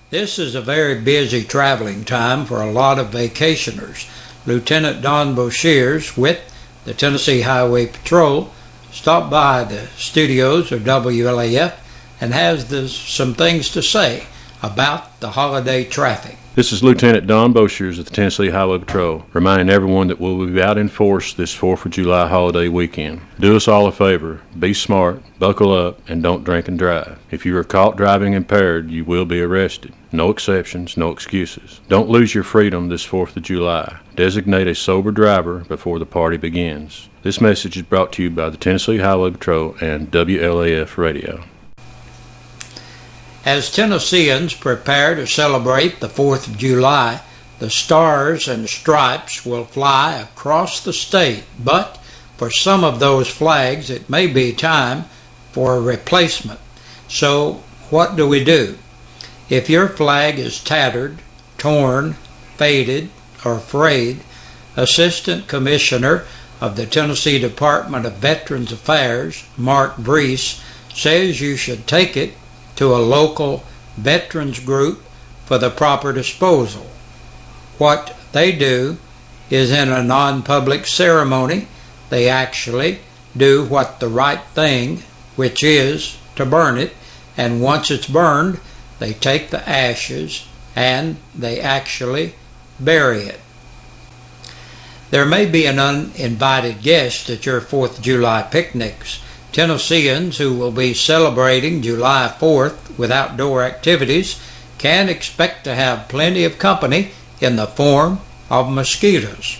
This is a very busy traveling time for a lot of vacationers. Lieutenant Don Boshears with the Tennessee Highway Patrol stopped by the studios of WLAF and has some things to say about the holiday traffic. This is Lieutenant Don Boshears of the Tennessee Highway Patrol, reminding everyone that we'll be out in force this 4th of July holiday weekend. Do us all a favor, be smart, buckle up, and don't drink and drive. If you are caught driving impaired, you will be arrested. No exceptions, no excuses. Don't lose your freedom this 4th of July. Designate a sober driver before the party begins. This message is brought to you by the Tennessee Highway Patrol and WLAF Radio. As Tennesseans prepare to celebrate the 4th of July, the stars and stripes will fly across the state, but for some of those flags it may be time for a replacement. So what do we do? If your flag is tattered, torn, faded, or frayed, Assistant Commissioner of the Tennessee Department of Veterans Affairs, Mark Brees, says you should take it to a local veterans group for the proper disposal. What they do is in a non-public ceremony, they actually do what the right thing, which is to burn it, and once it's burned, they take the ashes and they actually bury it. There may be an uninvited guest at your 4th of July picnics. Tennesseans who will be celebrating July 4th with outdoor activities can expect to have plenty of company in the form of mosquitoes.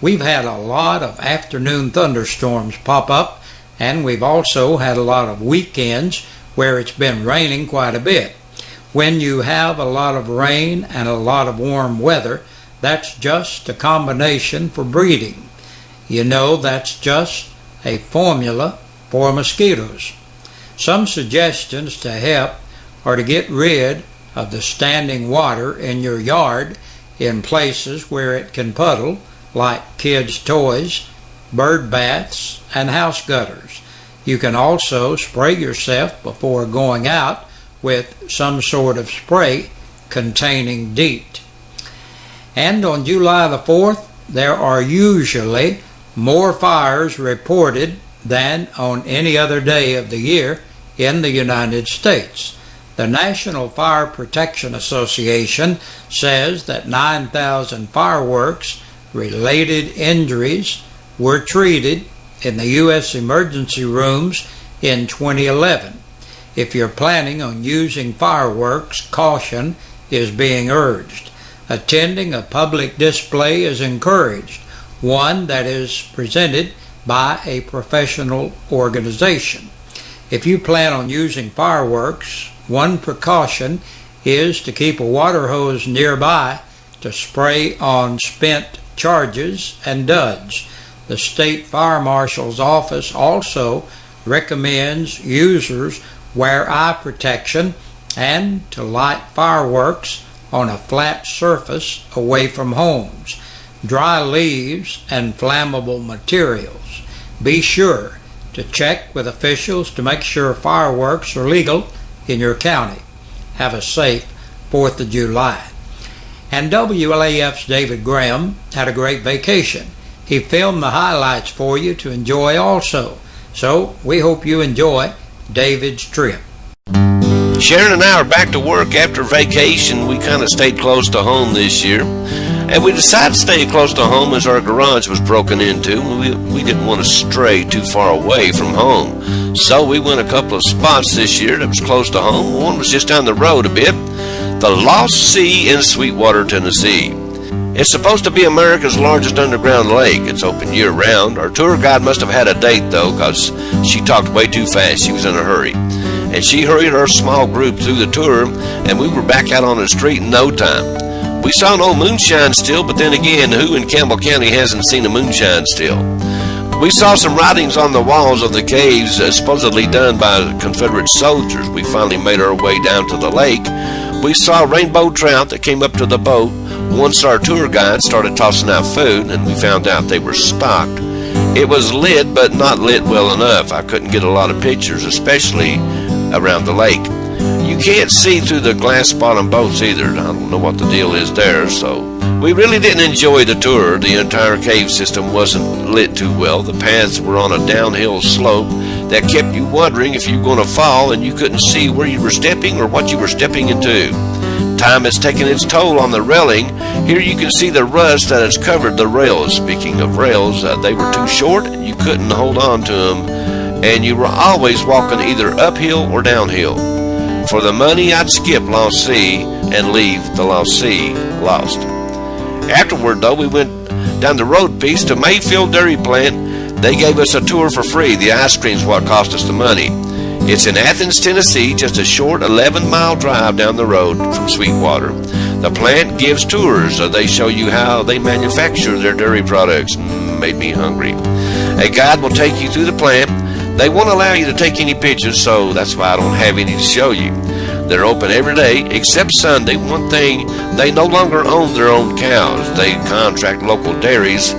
We've had a lot of afternoon thunderstorms pop up, and we've also had a lot of weekends where it's been raining quite a bit. When you have a lot of rain and a lot of warm weather, that's just a combination for breeding. You know, that's just a formula for mosquitoes. Some suggestions to help are to get rid of the standing water in your yard in places where it can puddle, like kids' toys, bird baths, and house gutters. You can also spray yourself before going out with some sort of spray containing DEET. And on July the 4th, there are usually more fires reported than on any other day of the year in the United States. The National Fire Protection Association says that 9,000 fireworks-related injuries were treated in the U.S. emergency rooms in 2011. If you're planning on using fireworks, caution is being urged. Attending a public display is encouraged, one that is presented by a professional organization. If you plan on using fireworks, one precaution is to keep a water hose nearby to spray on spent charges and duds. The State Fire Marshal's Office also recommends users wear eye protection and to light fireworks on a flat surface away from homes, dry leaves, and flammable materials. Be sure to check with officials to make sure fireworks are legal in your county. Have a safe 4th of July. And WLAF's David Graham had a great vacation. He filmed the highlights for you to enjoy also. So we hope you enjoy David's trip. Sharon and I are back to work after vacation. We kind of stayed close to home this year. And we decided to stay close to home as our garage was broken into. We didn't want to stray too far away from home. So we went a couple of spots this year that was close to home. One was just down the road a bit. The Lost Sea in Sweetwater, Tennessee. It's supposed to be America's largest underground lake. It's open year-round. Our tour guide must have had a date, though, because she talked way too fast. She was in a hurry. And she hurried her small group through the tour, and we were back out on the street in no time. We saw an old moonshine still, but then again, who in Campbell County hasn't seen a moonshine still? We saw some writings on the walls of the caves, supposedly done by Confederate soldiers. We finally made our way down to the lake. We saw rainbow trout that came up to the boat. Once our tour guide started tossing out food, and we found out they were stocked. It was lit, but not lit well enough. I couldn't get a lot of pictures, especially around the lake. You can't see through the glass bottom boats either. I don't know what the deal is there, so we really didn't enjoy the tour. The entire cave system wasn't lit too well. The paths were on a downhill slope that kept you wondering if you were going to fall, and you couldn't see where you were stepping or what you were stepping into. Time has taken its toll on the railing. Here you can see the rust that has covered the rails. Speaking of rails, they were too short and you couldn't hold on to them, and you were always walking either uphill or downhill. For the money, I'd skip Lost Sea and leave the Lost Sea lost. Afterward, though, we went down the road piece to Mayfield Dairy Plant. They gave us a tour for free. The ice cream's what cost us the money. It's in Athens, Tennessee, just a short 11-mile drive down the road from Sweetwater. The plant gives tours. They show you how they manufacture their dairy products. Made me hungry. A guide will take you through the plant. They won't allow you to take any pictures, so that's why I don't have any to show you. They're open every day except Sunday. One thing, they no longer own their own cows. They contract local dairies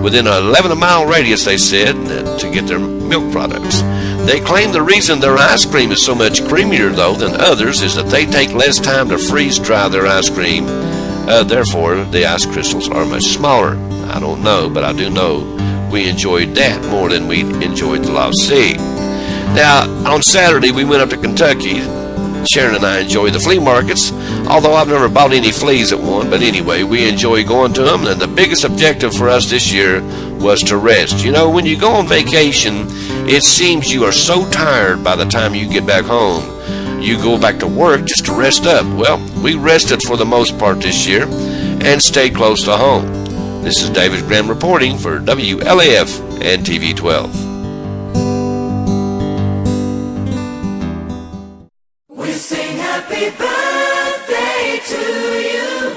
within an 11-mile radius, they said, to get their milk products. They claim the reason their ice cream is so much creamier, though, than others is that they take less time to freeze-dry their ice cream. Therefore, the ice crystals are much smaller. I don't know, but I do know we enjoyed that more than we enjoyed the Lost Sea. Now, on Saturday, we went up to Kentucky. Sharon and I enjoy the flea markets, although I've never bought any fleas at one. But anyway, we enjoy going to them, and the biggest objective for us this year was to rest. You know, when you go on vacation, it seems you are so tired by the time you get back home. You go back to work just to rest up. Well, we rested for the most part this year and stayed close to home. This is David Graham reporting for WLAF and TV 12. Happy birthday to you,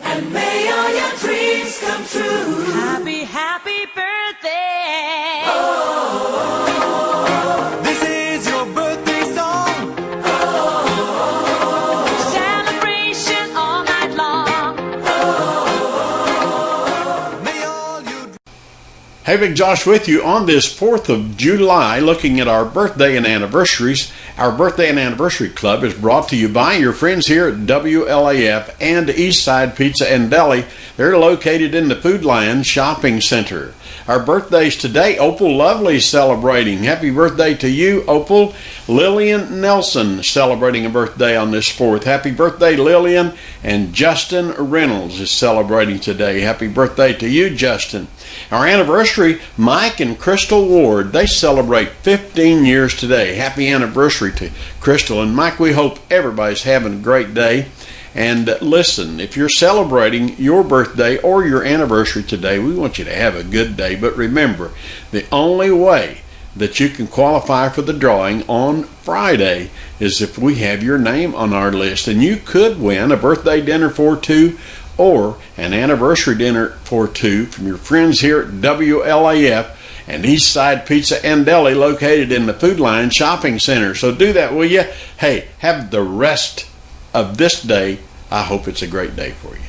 and may all your dreams come true. Happy, happy birthday. Oh, this is your birthday song. Oh, celebration all night long. Oh, may all you... Hey, Big Josh with you on this 4th of July, looking at our birthday and anniversaries. Our Birthday and Anniversary Club is brought to you by your friends here at WLAF and Eastside Pizza and Deli. They're located in the Food Lion Shopping Center. Our birthdays today, Opal Lovely celebrating. Happy birthday to you, Opal. Lillian Nelson celebrating a birthday on this 4th. Happy birthday, Lillian. And Justin Reynolds is celebrating today. Happy birthday to you, Justin. Our anniversary, Mike and Crystal Ward, they celebrate 15 years today. Happy anniversary to Crystal and Mike. We hope everybody's having a great day. And listen, if you're celebrating your birthday or your anniversary today, we want you to have a good day. But remember, the only way that you can qualify for the drawing on Friday is if we have your name on our list. And you could win a birthday dinner for two or an anniversary dinner for two from your friends here at WLAF and Eastside Pizza and Deli, located in the Food Lion Shopping Center. So do that, will you? Hey, have the rest of this day. I hope it's a great day for you.